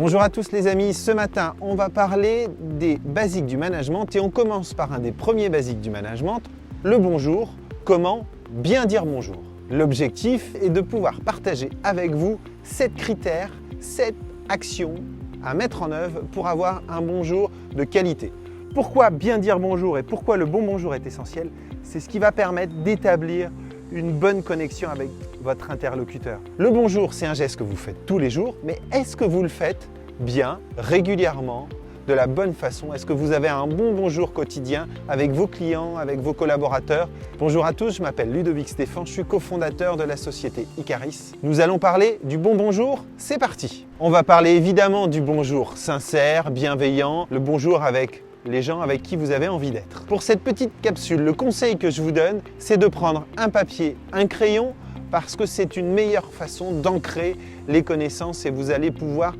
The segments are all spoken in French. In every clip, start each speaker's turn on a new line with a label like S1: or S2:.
S1: Bonjour à tous les amis, ce matin on va parler des basiques du management et on commence par un des premiers basiques du management, le bonjour, comment bien dire bonjour. L'objectif est de pouvoir partager avec vous 7 critères, 7 actions à mettre en œuvre pour avoir un bonjour de qualité. Pourquoi bien dire bonjour et pourquoi le bon bonjour est essentiel? C'est ce qui va permettre d'établir une bonne connexion avec votre interlocuteur. Le bonjour, c'est un geste que vous faites tous les jours, mais est-ce que vous le faites bien, régulièrement, de la bonne façon? Est-ce que vous avez un bon bonjour quotidien avec vos clients, avec vos collaborateurs? Bonjour à tous, je m'appelle Ludovic Stéphane, je suis cofondateur de la société Icaris. Nous allons parler du bon bonjour, c'est parti! On va parler évidemment du bonjour sincère, bienveillant, le bonjour avec les gens avec qui vous avez envie d'être. Pour cette petite capsule, le conseil que je vous donne, c'est de prendre un papier, un crayon, parce que c'est une meilleure façon d'ancrer les connaissances et vous allez pouvoir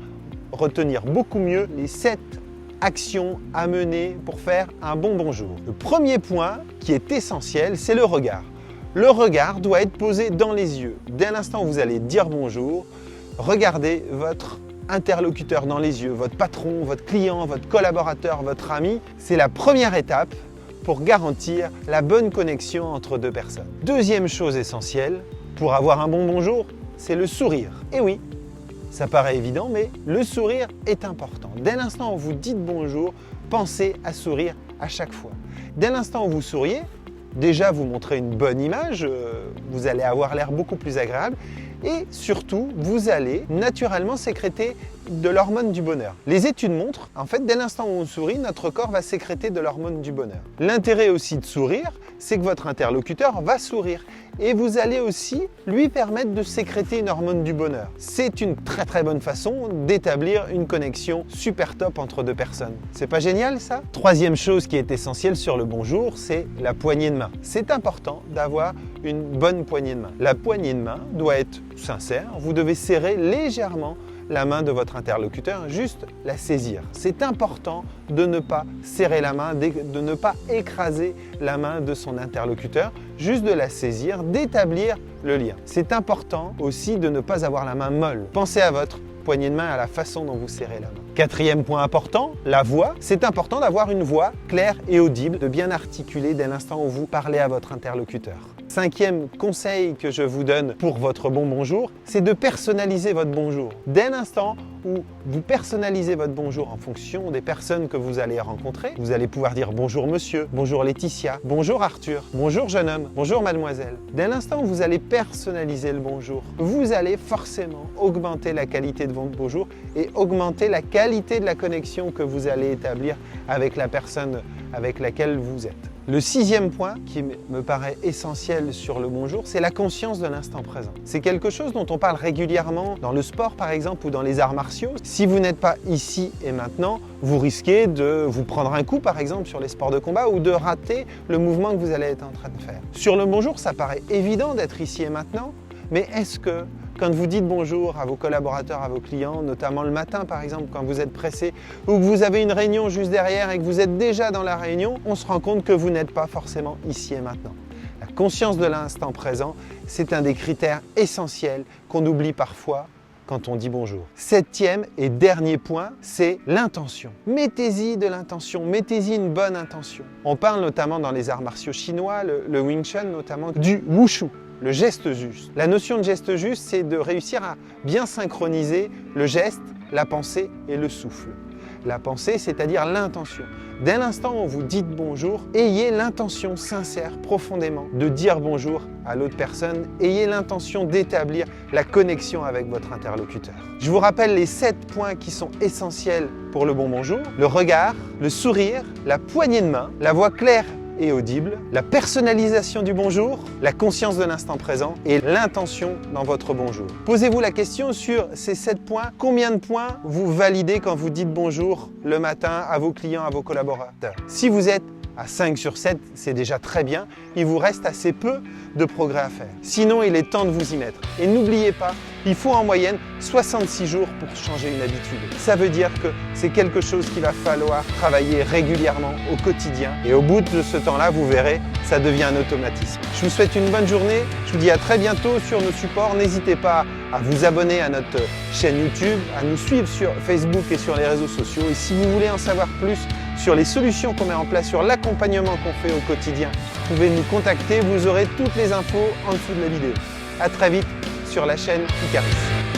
S1: retenir beaucoup mieux les 7 actions à mener pour faire un bon bonjour. Le premier point qui est essentiel, c'est le regard. Le regard doit être posé dans les yeux. Dès l'instant où vous allez dire bonjour, regardez votre interlocuteur dans les yeux, votre patron, votre client, votre collaborateur, votre ami. C'est la première étape pour garantir la bonne connexion entre deux personnes. Deuxième chose essentielle pour avoir un bon bonjour, c'est le sourire. Et oui, ça paraît évident, mais le sourire est important. Dès l'instant où vous dites bonjour, pensez à sourire à chaque fois. Dès l'instant où vous souriez, déjà vous montrez une bonne image, vous allez avoir l'air beaucoup plus agréable et surtout, vous allez naturellement sécréter de l'hormone du bonheur. Les études montrent, en fait, dès l'instant où on sourit, notre corps va sécréter de l'hormone du bonheur. L'intérêt aussi de sourire, c'est que votre interlocuteur va sourire et vous allez aussi lui permettre de sécréter une hormone du bonheur. C'est une très bonne façon d'établir une connexion super top entre deux personnes. C'est pas génial ça? Troisième chose qui est essentielle sur le bonjour, c'est la poignée de main. C'est important d'avoir une bonne poignée de main. La poignée de main doit être sincère, vous devez serrer légèrement la main de votre interlocuteur, juste la saisir. C'est important de ne pas serrer la main, de ne pas écraser la main de son interlocuteur, juste de la saisir, d'établir le lien. C'est important aussi de ne pas avoir la main molle. Pensez à votre poignée de main, à la façon dont vous serrez la main. Quatrième point important, la voix. C'est important d'avoir une voix claire et audible, de bien articuler dès l'instant où vous parlez à votre interlocuteur. Cinquième conseil que je vous donne pour votre bon bonjour, c'est de personnaliser votre bonjour. Dès l'instant où vous personnalisez votre bonjour en fonction des personnes que vous allez rencontrer, vous allez pouvoir dire bonjour monsieur, bonjour Laetitia, bonjour Arthur, bonjour jeune homme, bonjour mademoiselle. Dès l'instant où vous allez personnaliser le bonjour, vous allez forcément augmenter la qualité de votre bonjour et augmenter la qualité de la connexion que vous allez établir avec la personne avec laquelle vous êtes. Le sixième point qui me paraît essentiel sur le bonjour, c'est la conscience de l'instant présent. C'est quelque chose dont on parle régulièrement dans le sport par exemple ou dans les arts martiaux. Si vous n'êtes pas ici et maintenant, vous risquez de vous prendre un coup par exemple sur les sports de combat ou de rater le mouvement que vous allez être en train de faire. Sur le bonjour, ça paraît évident d'être ici et maintenant, mais est-ce que quand vous dites bonjour à vos collaborateurs, à vos clients, notamment le matin par exemple, quand vous êtes pressé ou que vous avez une réunion juste derrière et que vous êtes déjà dans la réunion, on se rend compte que vous n'êtes pas forcément ici et maintenant. La conscience de l'instant présent, c'est un des critères essentiels qu'on oublie parfois quand on dit bonjour. Septième et dernier point, c'est l'intention. Mettez-y de l'intention, mettez-y une bonne intention. On parle notamment dans les arts martiaux chinois, le Wing Chun notamment, du Wushu. Le geste juste. La notion de geste juste, c'est de réussir à bien synchroniser le geste, la pensée et le souffle. La pensée, c'est-à-dire l'intention. Dès l'instant où vous dites bonjour, ayez l'intention sincère, profondément, de dire bonjour à l'autre personne. Ayez l'intention d'établir la connexion avec votre interlocuteur. Je vous rappelle les 7 points qui sont essentiels pour le bon bonjour. Le regard, le sourire, la poignée de main, la voix claire et audible, la personnalisation du bonjour, la conscience de l'instant présent et l'intention dans votre bonjour. Posez-vous la question sur ces 7 points, combien de points vous validez quand vous dites bonjour le matin à vos clients, à vos collaborateurs? Si vous êtes à 5 sur 7, c'est déjà très bien, il vous reste assez peu de progrès à faire. Sinon, il est temps de vous y mettre. Et n'oubliez pas Il faut en moyenne 66 jours pour changer une habitude. Ça veut dire que c'est quelque chose qu'il va falloir travailler régulièrement au quotidien. Et au bout de ce temps-là, vous verrez, ça devient un automatisme. Je vous souhaite une bonne journée. Je vous dis à très bientôt sur nos supports. N'hésitez pas à vous abonner à notre chaîne YouTube, à nous suivre sur Facebook et sur les réseaux sociaux. Et si vous voulez en savoir plus sur les solutions qu'on met en place, sur l'accompagnement qu'on fait au quotidien, vous pouvez nous contacter. Vous aurez toutes les infos en dessous de la vidéo. À très vite sur la chaîne Icaris.